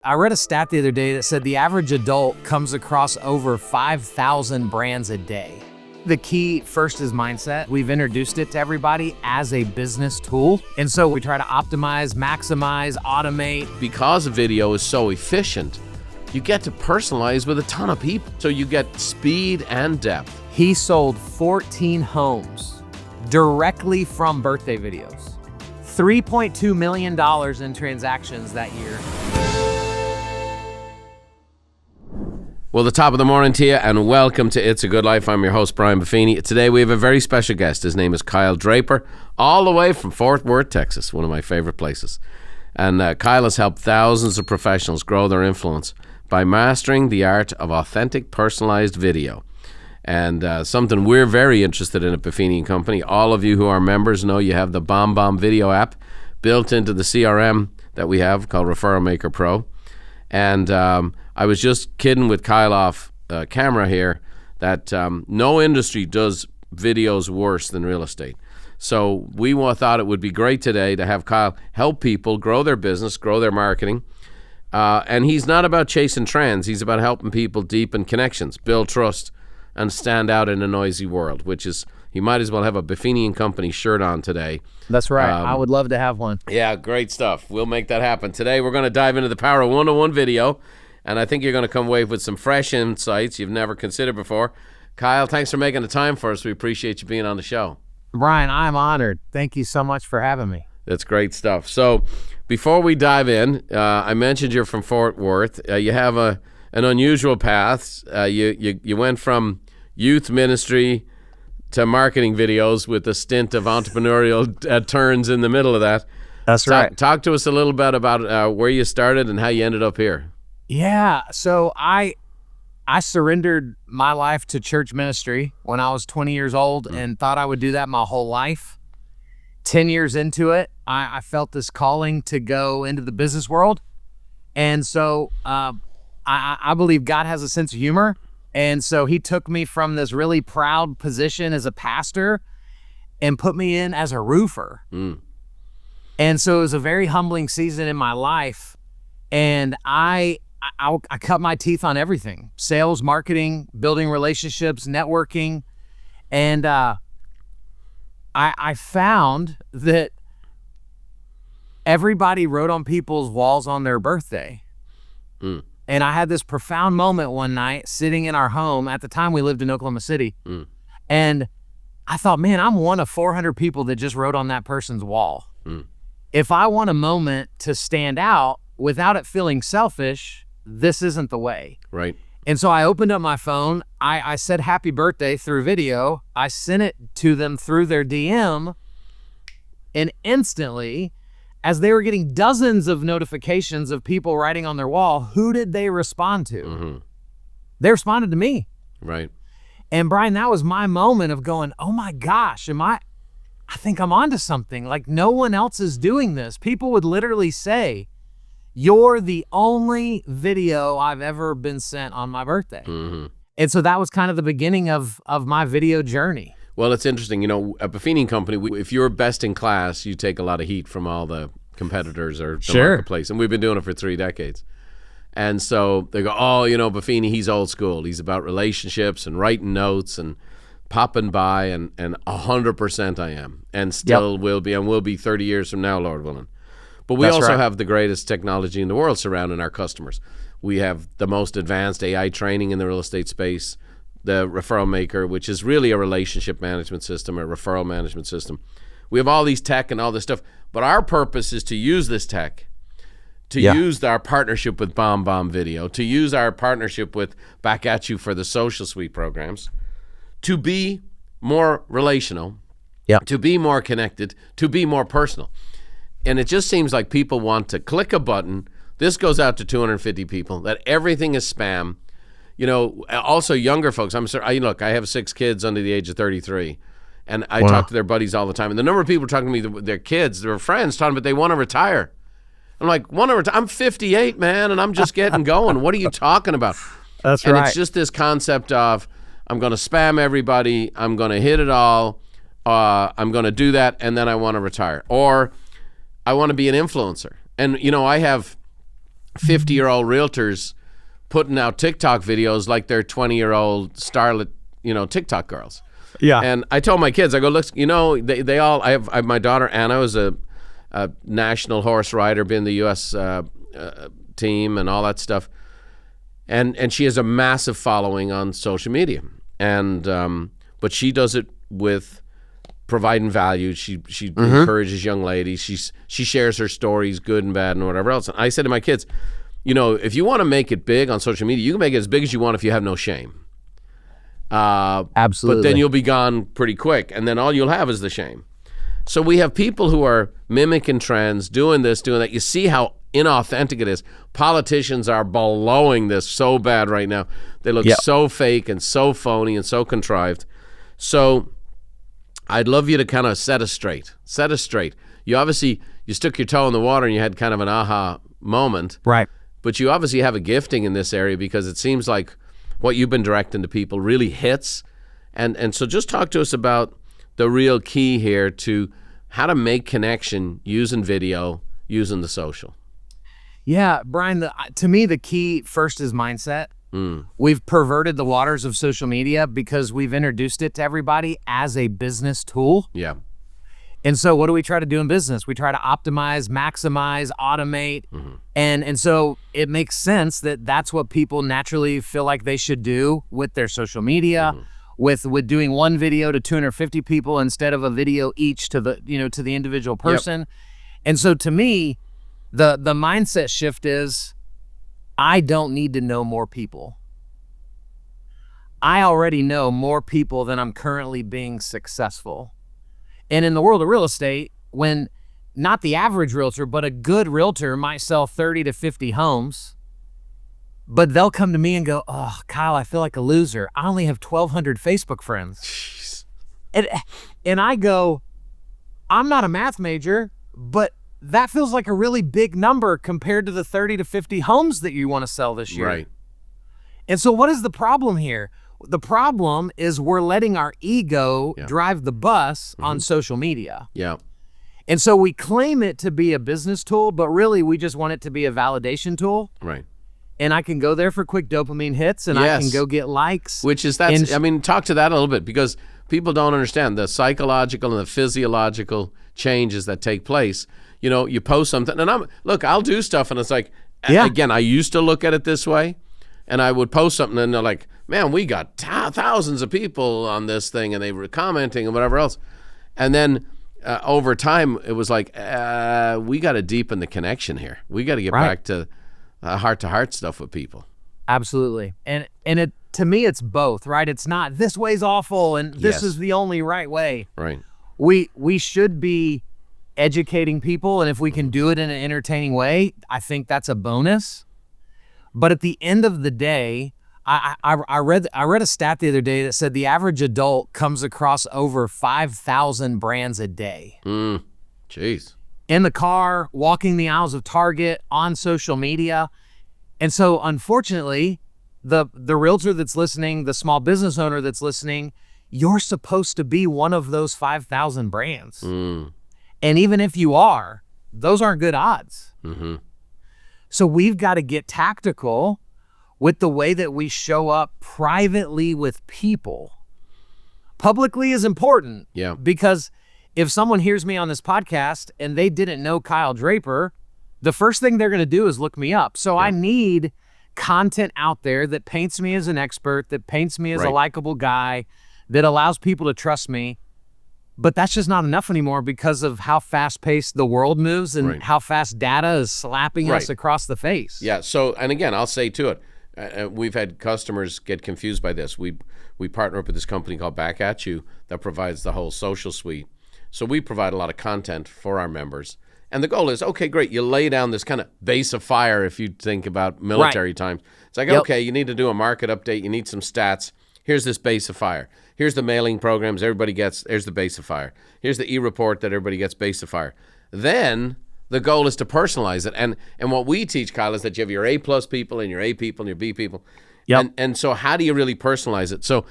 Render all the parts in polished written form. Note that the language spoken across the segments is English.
I read a stat the other day that said the average adult comes across over 5,000 brands a day. The key first is mindset. We've introduced it to everybody as a business tool. And so we try to optimize, maximize, automate. Because video is so efficient, you get to personalize with a ton of people. So you get speed and depth. He sold 14 homes directly from birthday videos. $3.2 million in transactions that year. Well, the top of the morning to you, and welcome to It's a Good Life. I'm your host, Brian Buffini. Today we have a very special guest. His name is Kyle Draper, all the way from Fort Worth, Texas, one of my favorite places. And Kyle has helped thousands of professionals grow their influence by mastering the art of authentic, personalized video. And something we're very interested in at Buffini & Company. All of you who are members know you have the Bomb video app built into the CRM that we have called Referral Maker Pro. And I was just kidding with Kyle off camera here that no industry does videos worse than real estate. So we thought it would be great today to have Kyle help people grow their business, grow their marketing. And he's not about chasing trends. He's about helping people deepen connections, build trust, and stand out in a noisy world, which is, he might as well have a Buffini & Company shirt on today. That's right. I would love to have one. Yeah, great stuff. We'll make that happen. Today we're going to dive into the power of one-on-one video, and I think you're going to come away with some fresh insights you've never considered before. Kyle, thanks for making the time for us. We appreciate you being on the show. Brian, I'm honored. Thank you so much for having me. That's great stuff. So before we dive in, I mentioned you're from Fort Worth. You have an unusual path. You went from youth ministry to marketing videos with a stint of entrepreneurial turns in the middle of that. That's right. Talk to us a little bit about where you started and how you ended up here. Yeah, so I surrendered my life to church ministry when I was 20 years old and thought I would do that my whole life. 10 years into it, I felt this calling to go into the business world. And so I believe God has a sense of humor. And so he took me from this really proud position as a pastor and put me in as a roofer. And so it was a very humbling season in my life. And I cut my teeth on everything: sales, marketing, building relationships, networking. And I found that everybody wrote on people's walls on their birthday. And I had this profound moment one night sitting in our home. At the time, we lived in Oklahoma City. And I thought, man, I'm one of 400 people that just wrote on that person's wall. If I want a moment to stand out without it feeling selfish, this isn't the way. Right. And so I opened up my phone. I said happy birthday through video. I sent it to them through their DM. And instantly, as they were getting dozens of notifications of people writing on their wall, who did they respond to? They responded to me. Right. And Brian, that was my moment of going, oh my gosh, I think I'm onto something. Like, no one else is doing this. People would literally say, you're the only video I've ever been sent on my birthday. And so that was kind of the beginning of my video journey. Well, it's interesting. You know, at Buffini & Company, if you're best in class, you take a lot of heat from all the competitors or the marketplace. And we've been doing it for 3 decades. And so they go, oh, you know, Buffini, he's old school. He's about relationships and writing notes and popping by, and 100% I am, and still will be, and will be 30 years from now, Lord willing. But we also have the greatest technology in the world surrounding our customers. We have the most advanced AI training in the real estate space, the Referral Maker, which is really a relationship management system, a referral management system. We have all these tech and all this stuff, but our purpose is to use this tech, to use our partnership with Bomb Video, to use our partnership with Back At You for the social suite programs, to be more relational, to be more connected, to be more personal. And it just seems like people want to click a button. This goes out to 250 people, that everything is spam. You know, also younger folks. Look, I have 6 kids under the age of 33, and I talk to their buddies all the time. And the number of people talking to me, their kids, their friends, talking about they want to retire. I'm like, I'm 58, man, and I'm just getting going. What are you talking about? That's right. And it's just this concept of, I'm going to spam everybody, I'm going to hit it all, I'm going to do that, and then I want to retire. Or I want to be an influencer. And, you know, I have 50-year-old realtors putting out TikTok videos like they're 20-year-old starlet, TikTok girls. Yeah. And I told my kids, I go, look, they all, I have my daughter Anna was a national horse rider, been the U.S. Team and all that stuff. And she has a massive following on social media. And but she does it with providing value. She encourages young ladies. She shares her stories, good and bad and whatever else. And I said to my kids, if you want to make it big on social media, you can make it as big as you want if you have no shame. Absolutely. But then you'll be gone pretty quick, and then all you'll have is the shame. So we have people who are mimicking trends, doing this, doing that. You see how inauthentic it is. Politicians are blowing this so bad right now. They look so fake and so phony and so contrived. So I'd love you to kind of set us straight. You obviously, you stuck your toe in the water and you had kind of an aha moment. Right. But you obviously have a gifting in this area because it seems like what you've been directing to people really hits. And so just talk to us about the real key here to how to make connection using video, using the social. Yeah, Brian, to me, the key first is mindset. We've perverted the waters of social media because we've introduced it to everybody as a business tool. Yeah. And so what do we try to do in business? We try to optimize, maximize, automate. And so it makes sense that that's what people naturally feel like they should do with their social media, with doing one video to 250 people instead of a video each to the, to the individual person. And so to me, the mindset shift is, I don't need to know more people. I already know more people than I'm currently being successful. And in the world of real estate, when not the average realtor, but a good realtor might sell 30 to 50 homes, but they'll come to me and go, oh, Kyle, I feel like a loser. I only have 1,200 Facebook friends. Jeez. And I go, I'm not a math major, but that feels like a really big number compared to the 30 to 50 homes that you want to sell this year. Right. And so what is the problem here? The problem is we're letting our ego drive the bus on social media. Yeah. And so we claim it to be a business tool, but really we just want it to be a validation tool. Right. And I can go there for quick dopamine hits and I can go get likes. Which is, talk to that a little bit because people don't understand the psychological and the physiological changes that take place. You post something and I'll do stuff and it's like, again, I used to look at it this way and I would post something and they're like, man, we got thousands of people on this thing and they were commenting and whatever else. And then over time, it was like, we got to deepen the connection here. We got to get back to heart-to-heart stuff with people. Absolutely. And it, to me, it's both, right? It's not this way's awful and this is the only right way. Right. We should be educating people, and if we can do it in an entertaining way, I think that's a bonus. But at the end of the day, I read a stat the other day that said the average adult comes across over 5,000 brands a day. Jeez. In the car, walking the aisles of Target, on social media. And so unfortunately, the realtor that's listening, the small business owner that's listening, you're supposed to be one of those 5,000 brands. And even if you are, those aren't good odds. So we've got to get tactical with the way that we show up privately with people. Publicly is important. Yeah. Because if someone hears me on this podcast and they didn't know Kyle Draper, the first thing they're going to do is look me up. So I need content out there that paints me as an expert, that paints me as a likable guy, that allows people to trust me. But that's just not enough anymore because of how fast-paced the world moves and how fast data is slapping us across the face. Yeah. So, and again, I'll say to it, we've had customers get confused by this. We partner up with this company called Back At You that provides the whole social suite. So we provide a lot of content for our members. And the goal is, okay, great, you lay down this kind of base of fire if you think about military times. It's like, okay, you need to do a market update, you need some stats. Here's this base of fire. Here's the mailing programs everybody gets, there's the base of fire. Here's the e-report that everybody gets, base of fire. Then the goal is to personalize it. And what we teach, Kyle, is that you have your A-plus people and your A people and your B people. And so how do you really personalize it? So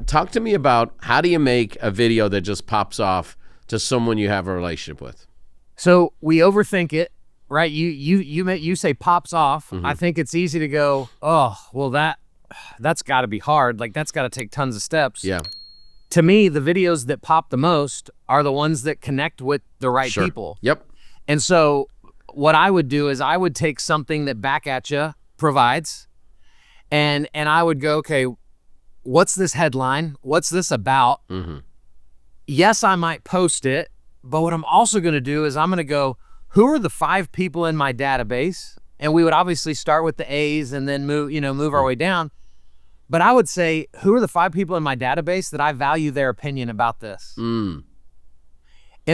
talk to me about how do you make a video that just pops off to someone you have a relationship with? So we overthink it. right? You say pops off. I think it's easy to go, oh, well, that's got to be hard. Like, that's got to take tons of steps. Yeah. To me, the videos that pop the most are the ones that connect with the right Sure. people. Yep. And so what I would do is I would take something that Back At Ya provides, and I would go, okay, what's this headline? What's this about? Yes, I might post it, but what I'm also going to do is I'm going to go, who are the 5 people in my database? And we would obviously start with the A's and then move our way down. But I would say, who are the 5 people in my database that I value their opinion about this? And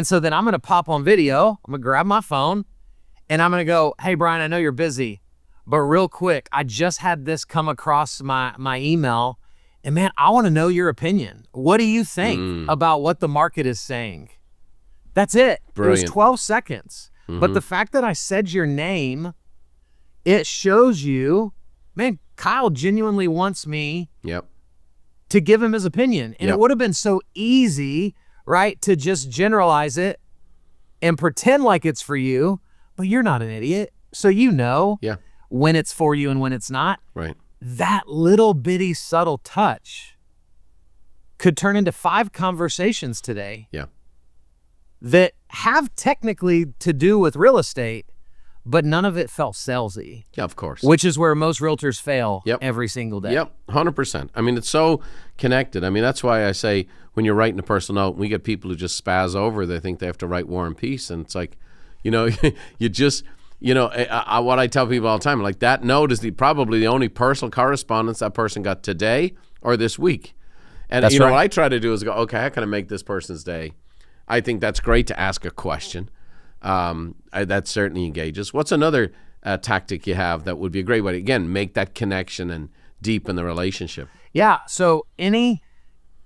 so then I'm going to pop on video. I'm going to grab my phone and I'm going to go, hey, Brian, I know you're busy, but real quick, I just had this come across my email. And man, I want to know your opinion. What do you think about what the market is saying? That's it. Brilliant. It was 12 seconds. But the fact that I said your name, it shows you, man, Kyle genuinely wants me to give him his opinion. And it would have been so easy, right, to just generalize it and pretend like it's for you, but you're not an idiot. So you know when it's for you and when it's not. Right. That little bitty subtle touch could turn into 5 conversations today that have technically to do with real estate, but none of it felt salesy. Yeah, of course. Which is where most realtors fail every single day. Yep, 100%. I mean, it's so connected. I mean, that's why I say when you're writing a personal note, we get people who just spaz over. They think they have to write War and Peace. And it's like, you just, what I tell people all the time, like that note is probably the only personal correspondence that person got today or this week. And that's what I try to do is go, okay, how can I make this person's day? I think that's great to ask a question. That certainly engages. What's another tactic you have that would be a great way to, again, make that connection and deepen the relationship? Yeah. So any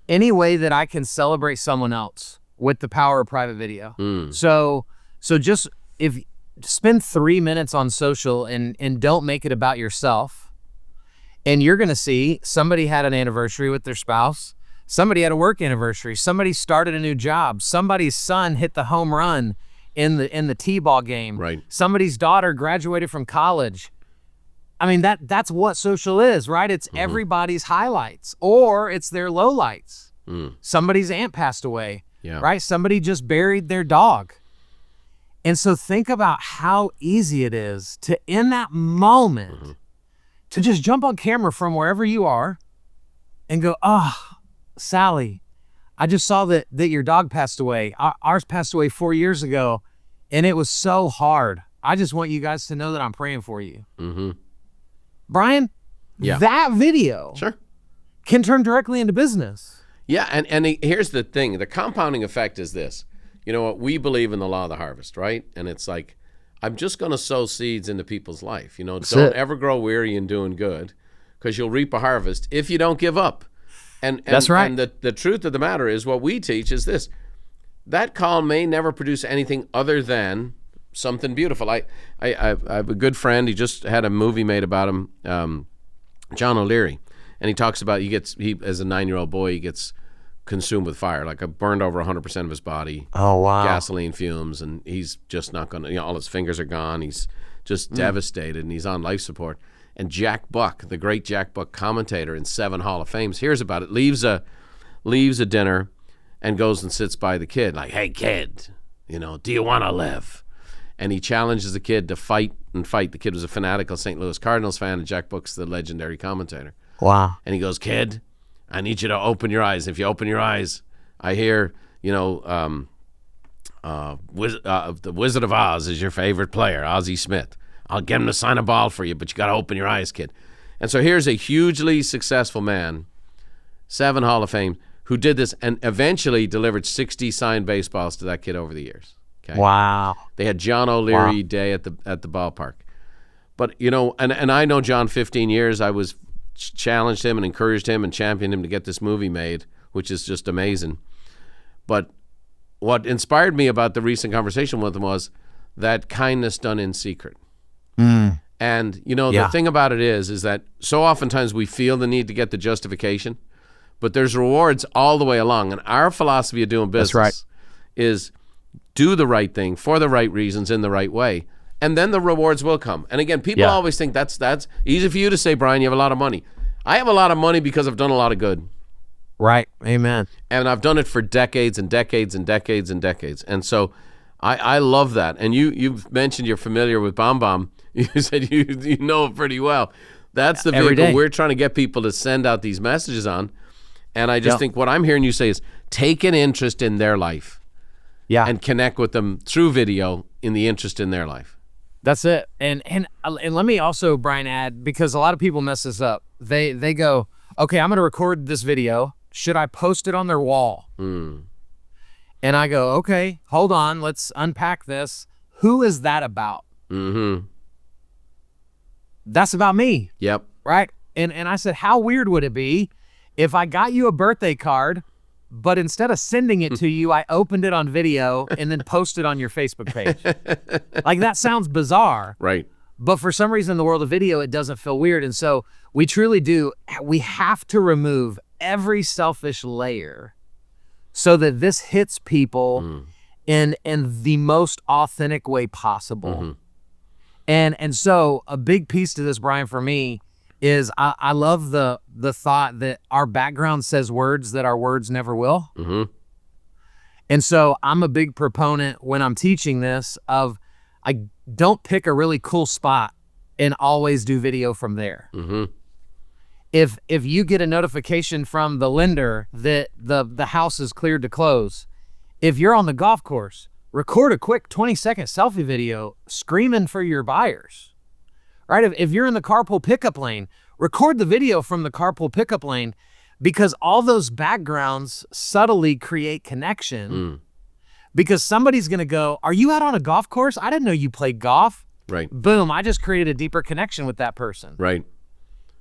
way that I can celebrate someone else with the power of private video. So just if spend 3 minutes on social and don't make it about yourself, and you're going to see somebody had an anniversary with their spouse. Somebody had a work anniversary. Somebody started a new job. Somebody's son hit the home run in the t-ball game. Right. Somebody's daughter graduated from college. I mean, that's what social is, right? It's everybody's highlights, or it's their lowlights. Somebody's aunt passed away, right? Somebody just buried their dog. And so think about how easy it is to, in that moment, to just jump on camera from wherever you are and go, Sally, I just saw that your dog passed away. Ours passed away 4 years ago, and it was so hard. I just want you guys to know that I'm praying for you. Brian, that video can turn directly into business. Yeah, and here's the thing. The compounding effect is this. You know what? We believe in the law of the harvest, right? And it's like, I'm just going to sow seeds into people's life. Don't ever grow weary in doing good, because you'll reap a harvest if you don't give up. And that's right. And the truth of the matter is, what we teach is this: that call may never produce anything other than something beautiful. I have a good friend. He just had a movie made about him, John O'Leary, and he talks about he as a 9-year-old boy, he gets consumed with fire, like burned over 100% of his body. Oh wow! Gasoline fumes, and he's just not going to. All his fingers are gone. He's just devastated, and he's on life support. And Jack Buck, the great Jack Buck commentator in 7 Hall of Fames, hears about it, leaves a dinner, and goes and sits by the kid, like, "Hey kid, do you want to live?" And he challenges the kid to fight and fight. The kid was a fanatical St. Louis Cardinals fan, and Jack Buck's the legendary commentator. Wow! And he goes, "Kid, I need you to open your eyes. If you open your eyes, I hear, the Wizard of Oz is your favorite player, Ozzie Smith. I'll get him to sign a ball for you, but you got to open your eyes, kid." And so here's a hugely successful man, 7 Hall of Fame, who did this and eventually delivered 60 signed baseballs to that kid over the years. Okay? Wow. They had John O'Leary Day at the ballpark. But, and I know John 15 years. I was challenged him and encouraged him and championed him to get this movie made, which is just amazing. But what inspired me about the recent conversation with him was that kindness done in secret. And, the thing about it is that so oftentimes we feel the need to get the justification, but there's rewards all the way along. And our philosophy of doing business is do the right thing for the right reasons in the right way. And then the rewards will come. And again, people always think that's easy for you to say, Brian, you have a lot of money. I have a lot of money because I've done a lot of good. Right. Amen. And I've done it for decades and decades and decades and decades. And so I love that. And you've mentioned you're familiar with BombBomb. You said you know it pretty well. That's the vehicle we're trying to get people to send out these messages on. And I just think what I'm hearing you say is take an interest in their life. Yeah. And connect with them through video in the interest in their life. That's it. And let me also, Brian, add, because a lot of people mess this up. They go, okay, I'm going to record this video. Should I post it on their wall? And I go, okay, hold on. Let's unpack this. Who is that about? That's about me. Yep. Right? And I said, how weird would it be if I got you a birthday card, but instead of sending it to you, I opened it on video and then posted on your Facebook page? Like, that sounds bizarre. Right. But for some reason in the world of video, it doesn't feel weird. And so we truly do. We have to remove every selfish layer so that this hits people in the most authentic way possible. And so a big piece to this, Brian, for me, is I love the thought that our background says words that our words never will. And so I'm a big proponent when I'm teaching this of, I don't pick a really cool spot and always do video from there. If you get a notification from the lender that the house is cleared to close, if you're on the golf course, record a quick 20-second selfie video screaming for your buyers. Right? If you're in the carpool pickup lane, record the video from the carpool pickup lane, because all those backgrounds subtly create connection. Because somebody's going to go, are you out on a golf course? I didn't know you played golf. Right. Boom, I just created a deeper connection with that person. Right.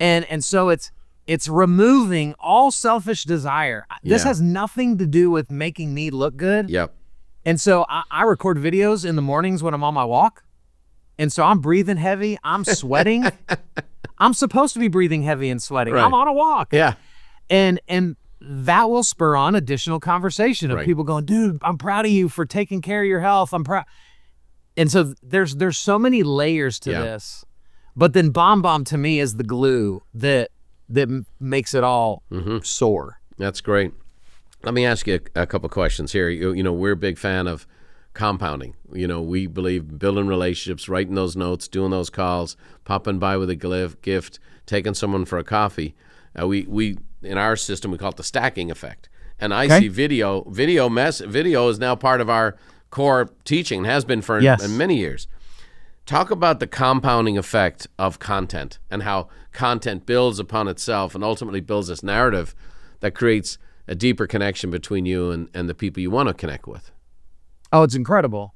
And so it's removing all selfish desire. This has nothing to do with making me look good. Yep. And so I record videos in the mornings when I'm on my walk. And so I'm breathing heavy. I'm sweating. I'm supposed to be breathing heavy and sweating. Right. I'm on a walk. Yeah. And that will spur on additional conversation of people going, dude, I'm proud of you for taking care of your health. I'm proud. And so there's so many layers to this. But then BombBomb to me is the glue that makes it all soar. That's great. Let me ask you a couple questions here. You know, we're a big fan of compounding. You know, we believe building relationships, writing those notes, doing those calls, popping by with a gift, taking someone for a coffee. We in our system, we call it the stacking effect. And I see video is now part of our core teaching, has been for many years. Talk about the compounding effect of content and how content builds upon itself and ultimately builds this narrative that creates a deeper connection between you and the people you want to connect with. Oh, it's incredible.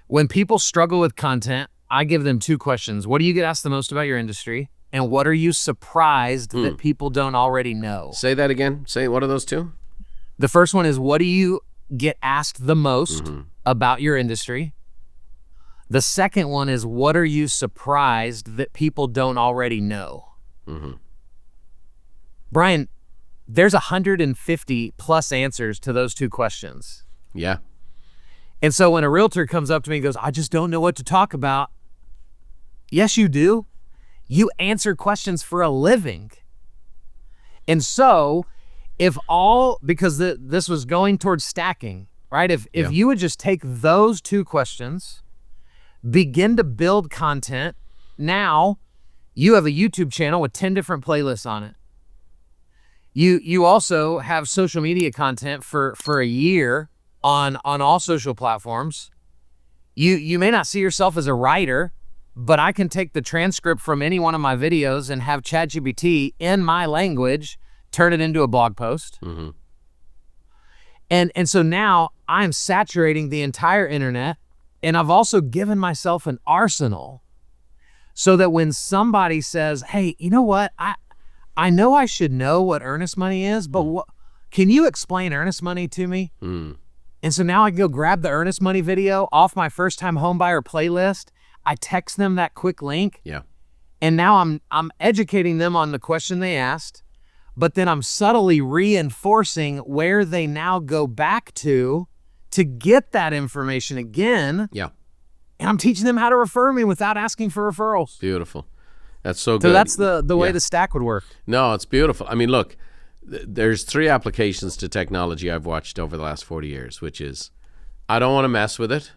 When people struggle with content, I give them two questions. What do you get asked the most about your industry? And what are you surprised that people don't already know? Say that again. What are those two? The first one is, what do you get asked the most about your industry? The second one is, what are you surprised that people don't already know? Brian, there's 150 plus answers to those two questions. Yeah. And so when a realtor comes up to me and goes, I just don't know what to talk about. Yes, you do. You answer questions for a living. And so because this was going towards stacking, right? If you would just take those two questions, begin to build content. Now you have a YouTube channel with 10 different playlists on it. You also have social media content for a year on all social platforms. You may not see yourself as a writer, but I can take the transcript from any one of my videos and have ChatGPT in my language turn it into a blog post. And so now I'm saturating the entire internet, and I've also given myself an arsenal so that when somebody says, hey, you know what? I know I should know what earnest money is, but can you explain earnest money to me? And so now I can go grab the earnest money video off my first time homebuyer playlist. I text them that quick link. Yeah. And now I'm educating them on the question they asked, but then I'm subtly reinforcing where they now go back to get that information again. Yeah. and I'm teaching them how to refer me without asking for referrals. Beautiful. That's so good. So that's the way the stack would work. No, it's beautiful. I mean, look, there's 3 applications to technology I've watched over the last 40 years, which is I don't want to mess with it,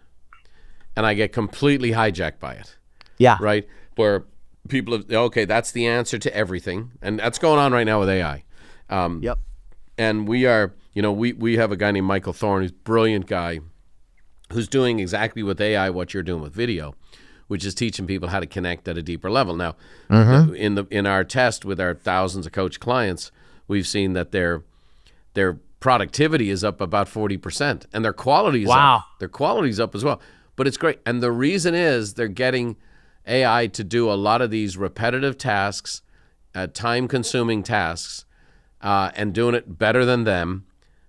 and I get completely hijacked by it. Yeah. Right? Where people have, okay, that's the answer to everything. And that's going on right now with AI. Yep. And we are, we have a guy named Michael Thorne, who's a brilliant guy, who's doing exactly with AI what you're doing with video, which is teaching people how to connect at a deeper level. Now, in our test with our thousands of coach clients, we've seen that their productivity is up about 40%, and their quality is up. Their quality is up as well. But it's great. And the reason is they're getting AI to do a lot of these repetitive tasks, time-consuming tasks, and doing it better than them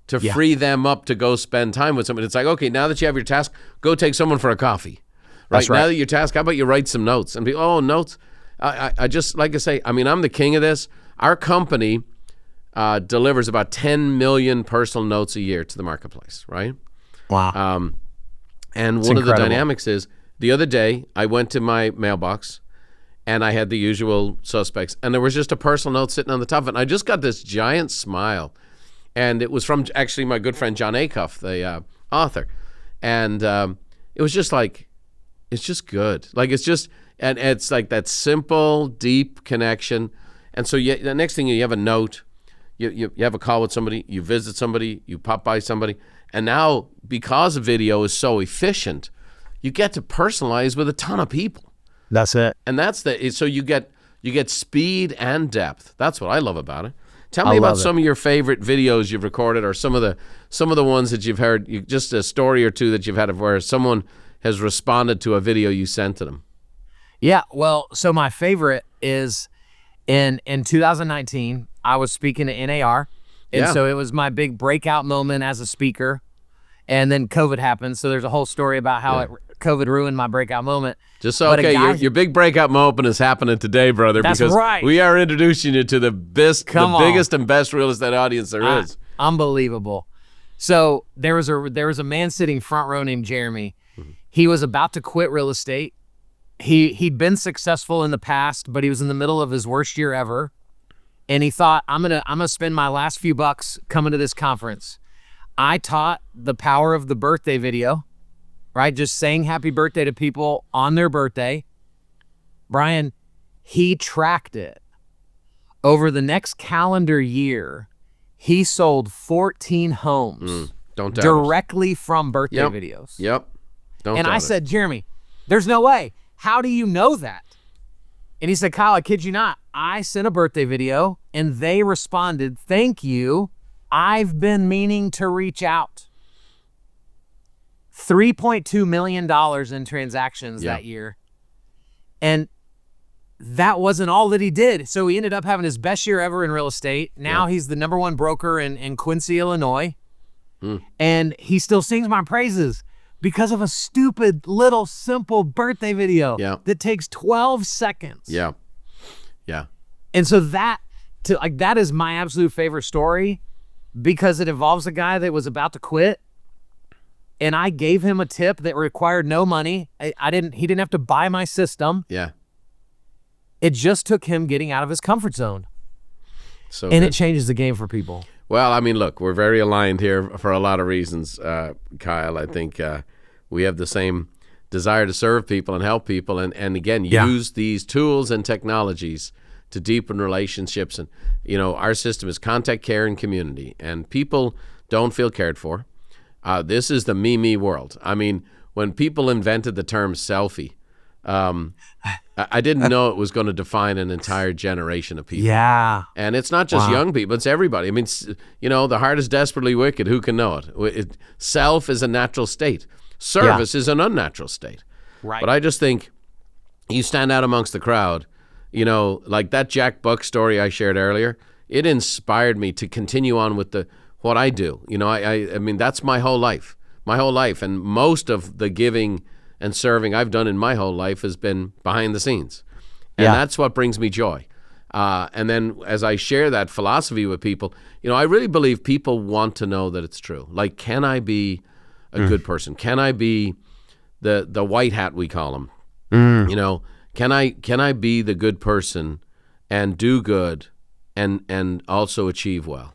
to free them up to go spend time with somebody. It's like, okay, now that you have your task, go take someone for a coffee. Right? That's right. Now that your task, how about you write some notes? And be, notes. I just, like I say, I mean, I'm the king of this. Our company delivers about 10 million personal notes a year to the marketplace, right? Wow. And one of the dynamics is, the other day, I went to my mailbox, and I had the usual suspects, and there was just a personal note sitting on the top of it, and I just got this giant smile. And it was from actually my good friend John Acuff, the author. And it was just like, it's just good. Like, it's just, and it's like that simple, deep connection. And so the next thing you have a note, you have a call with somebody, you visit somebody, you pop by somebody. And now, because video is so efficient, you get to personalize with a ton of people. That's it. And so you get speed and depth. That's what I love about it. Tell me about some of your favorite videos you've recorded, or some of the ones that you've heard, just a story or two that you've had of where someone has responded to a video you sent to them. Yeah, well, so my favorite is in 2019, I was speaking to NAR, and so it was my big breakout moment as a speaker, and then COVID happened, so there's a whole story about how COVID ruined my breakout moment. Just so, your big breakout moment is happening today, brother. That's because right. We are introducing you to the biggest and best real estate audience there is. Unbelievable. So there was a man sitting front row named Jeremy. He was about to quit real estate. He'd been successful in the past, but he was in the middle of his worst year ever, and he thought, I'm gonna spend my last few bucks coming to this conference. I taught the power of the birthday video. Right? Just saying happy birthday to people on their birthday. Brian, he tracked it. Over the next calendar year, he sold 14 homes directly from birthday videos. Yep. And I said, Jeremy, there's no way. How do you know that? And he said, Kyle, I kid you not. I sent a birthday video, and they responded, thank you. I've been meaning to reach out. $3.2 million in transactions that year. And that wasn't all that he did. So he ended up having his best year ever in real estate. Now he's the #1 broker in Quincy, Illinois. And he still sings my praises because of a stupid little simple birthday video that takes 12 seconds. Yeah. And so that is my absolute favorite story, because it involves a guy that was about to quit. And I gave him a tip that required no money. He didn't have to buy my system. Yeah. It just took him getting out of his comfort zone. So it changes the game for people. Well, I mean, look, we're very aligned here for a lot of reasons, Kyle. I think we have the same desire to serve people and help people, and again, use these tools and technologies to deepen relationships. And, our system is contact, care, and community, and people don't feel cared for. This is the me world. I mean, when people invented the term selfie, I didn't know it was going to define an entire generation of people. Yeah. And it's not just young people, it's everybody. I mean, the heart is desperately wicked. Who can know it? Self is a natural state. Service is an unnatural state. Right. But I just think you stand out amongst the crowd, like that Jack Buck story I shared earlier, it inspired me to continue on with what I do. I mean, that's my whole life. And most of the giving and serving I've done in my whole life has been behind the scenes. And that's what brings me joy. And then as I share that philosophy with people, I really believe people want to know that it's true. Like, can I be a good person? Can I be the white hat, we call them. You know, can I be the good person and do good and also achieve well?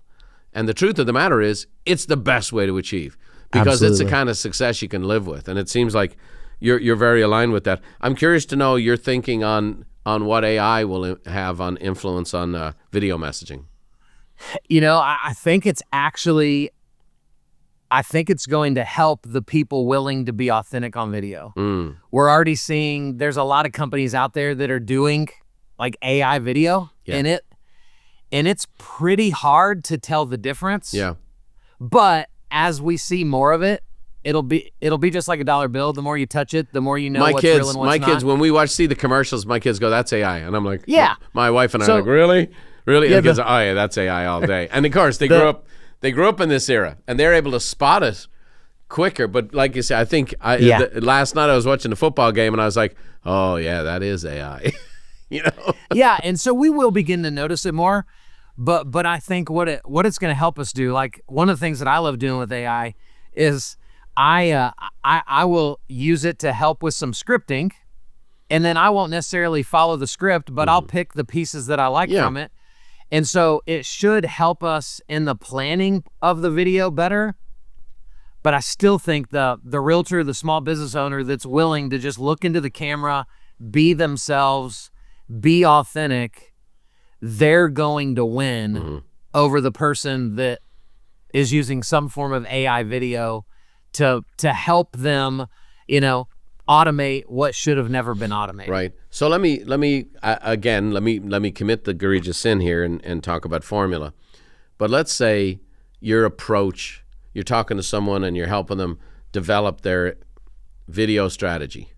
And the truth of the matter is, it's the best way to achieve, because it's the kind of success you can live with. And it seems like you're very aligned with that. I'm curious to know your thinking on what AI will have on influence on video messaging. You know, I think it's going to help the people willing to be authentic on video. We're already seeing there's a lot of companies out there that are doing like AI video in it. And it's pretty hard to tell the difference. Yeah. But as we see more of it, it'll be just like a dollar bill. The more you touch it, the more you know what's real and what's not. My kids, when we see the commercials, my kids go, "That's AI," and I'm like, "Yeah." My wife and I are like, "Really, really?" And the kids are, "Oh yeah, that's AI all day." And of course, they grew up in this era, and they're able to spot it quicker. But like you said, I think last night I was watching the football game, and I was like, "Oh yeah, that is AI." You know? Yeah, and so we will begin to notice it more. But I think what it's going to help us do, like one of the things that I love doing with AI is I will use it to help with some scripting, and then I won't necessarily follow the script, but I'll pick the pieces that I like from it. And so it should help us in the planning of the video better. But I still think the realtor, the small business owner that's willing to just look into the camera, be themselves, be authentic, they're going to win over the person that is using some form of AI video to help them, you know, automate what should have never been automated. Right. So let me commit the egregious sin here and talk about formula. But let's say your approach, you're talking to someone and you're helping them develop their video strategy.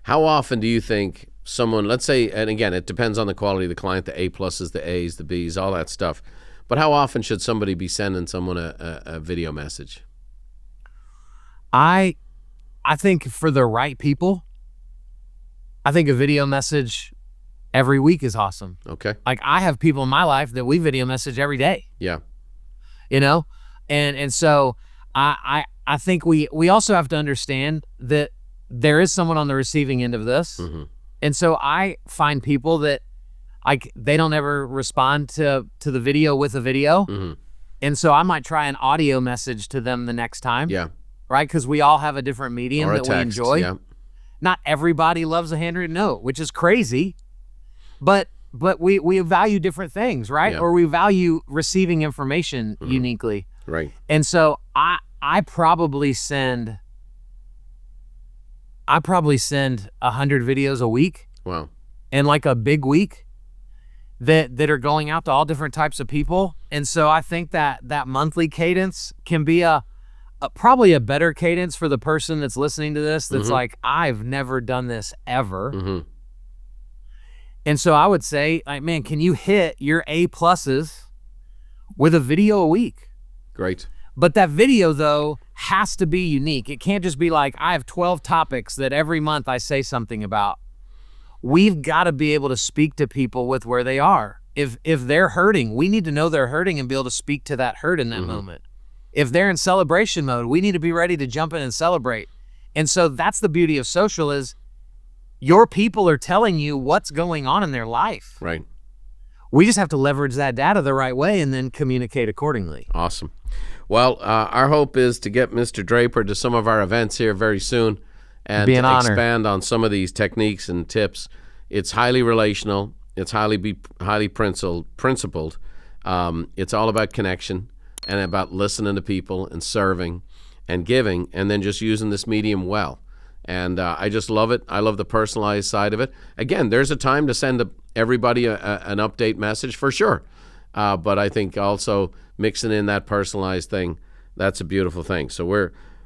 How often do you think someone, let's say, and again, it depends on the quality of the client, the A pluses, the A's, the B's, all that stuff. But how often should somebody be sending someone a video message? I think for the right people, I think a video message every week is awesome. Okay. Like I have people in my life that we video message every day. Yeah. You know? And so I think we also have to understand that there is someone on the receiving end of this. And so I find people that like they don't ever respond to the video with a video. And so I might try an audio message to them the next time. Yeah. Right? Because we all have a different medium that we enjoy. Yeah. Not everybody loves a handwritten note, which is crazy. But we value different things, right? Yeah. Or we value receiving information uniquely. Right. And so I probably send 100 videos a week. Wow. In like a big week that are going out to all different types of people. And so I think that monthly cadence can be probably a better cadence for the person that's listening to this that's like, I've never done this ever. And so I would say, like, man, can you hit your A pluses with a video a week? Great. But that video, though, has to be unique. It can't just be like, I have 12 topics that every month I say something about. We've got to be able to speak to people with where they are. If they're hurting, we need to know they're hurting and be able to speak to that hurt in that moment. If they're in celebration mode, we need to be ready to jump in and celebrate. And so that's the beauty of social is your people are telling you what's going on in their life. Right. We just have to leverage that data the right way and then communicate accordingly. Awesome. Well, our hope is to get Mr. Draper to some of our events here very soon and expand on some of these techniques and tips. It's highly relational. It's highly principled. It's all about connection and about listening to people and serving and giving and then just using this medium well. And I just love it. I love the personalized side of it. Again, there's a time to send everybody an update message for sure. But I think also mixing in that personalized thing, that's a beautiful thing. So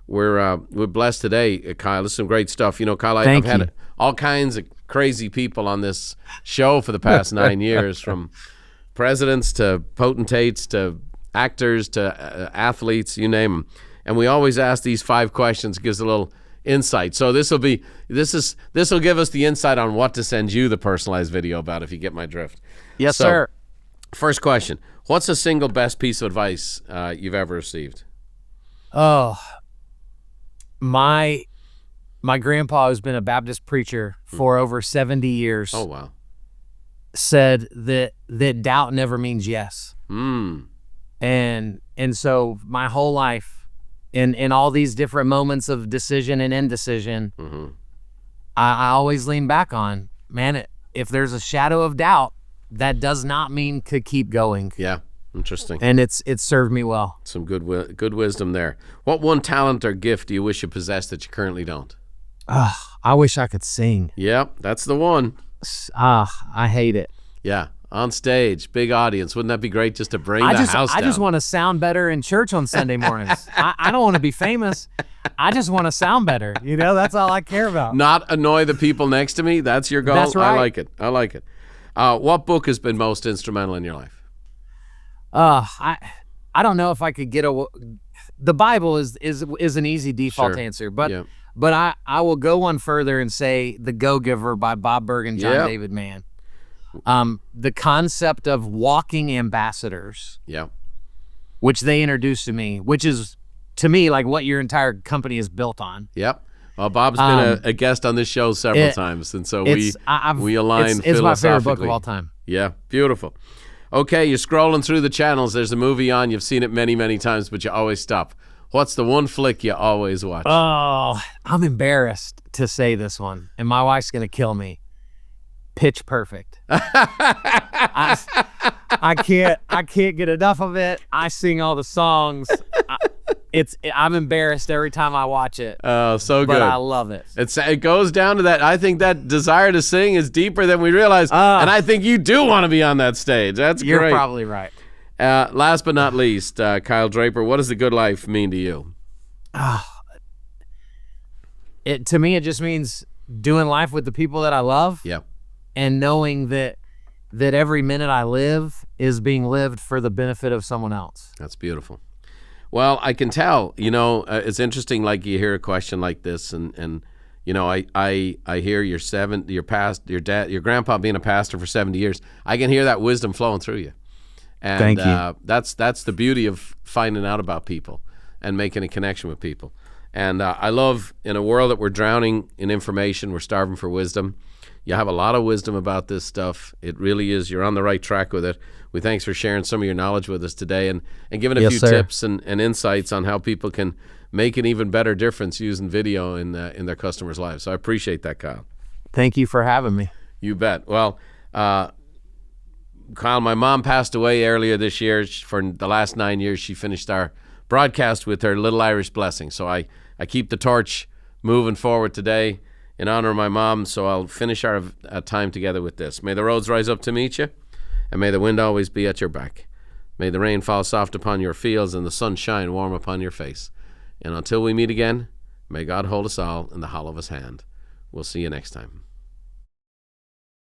we're blessed today, Kyle. This is some great stuff. You know, Kyle, I've had all kinds of crazy people on this show for the past 9 years, from presidents to potentates to actors to athletes, you name them. And we always ask these 5 questions, gives a little insight. So this will give us the insight on what to send you the personalized video about, if you get my drift. Yes, sir. First question: what's the single best piece of advice you've ever received? Oh, my my grandpa, who's been a Baptist preacher for over 70 years, Oh, wow. said that doubt never means yes. And so my whole life, in all these different moments of decision and indecision, I always lean back on, man, if there's a shadow of doubt, that does not mean to keep going. Yeah, interesting. And it's served me well. Some good wisdom there. What one talent or gift do you wish you possessed that you currently don't? I wish I could sing. Yep, that's the one. I hate it. Yeah, on stage, big audience. Wouldn't that be great just to bring the house down? I just want to sound better in church on Sunday mornings. I don't want to be famous. I just want to sound better. That's all I care about. Not annoy the people next to me. That's your goal. That's right. I like it. What book has been most instrumental in your life? I don't know if I could get the Bible is an easy default answer, but I will go one further and say The Go-Giver by Bob Berg and John David Mann. The concept of walking ambassadors, which they introduced to me, which is to me like what your entire company is built on. Yep. Well, Bob's been a guest on this show several times, and so we align philosophically. It's my favorite book of all time. Yeah, beautiful. Okay, you're scrolling through the channels. There's a movie on. You've seen it many, many times, but you always stop. What's the one flick you always watch? Oh, I'm embarrassed to say this one, and my wife's going to kill me. Pitch Perfect. I can't get enough of it. I sing all the songs. I'm embarrassed every time I watch it. Oh, so good. But I love it. It goes down to that. I think that desire to sing is deeper than we realize, and I think you do want to be on that stage. That's great. You're probably right. Last but not least, Kyle Draper, what does the good life mean to you? To me, it just means doing life with the people that I love. Yeah. And knowing that every minute I live is being lived for the benefit of someone else. That's beautiful. Well, I can tell, it's interesting, like you hear a question like this and I hear your grandpa being a pastor for 70 years. I can hear that wisdom flowing through you. And thank you. That's the beauty of finding out about people and making a connection with people. And I love, in a world that we're drowning in information, we're starving for wisdom. You have a lot of wisdom about this stuff. It really is. You're on the right track with it. We thanks for sharing some of your knowledge with us today and giving a few tips and insights on how people can make an even better difference using video in their customers' lives. So I appreciate that, Kyle. Thank you for having me. You bet. Well, Kyle, my mom passed away earlier this year. For the last 9 years, she finished our broadcast with her little Irish blessing. So I keep the torch moving forward today in honor of my mom, so I'll finish our time together with this. May the roads rise up to meet you, and may the wind always be at your back. May the rain fall soft upon your fields and the sun shine warm upon your face. And until we meet again, may God hold us all in the hollow of his hand. We'll see you next time.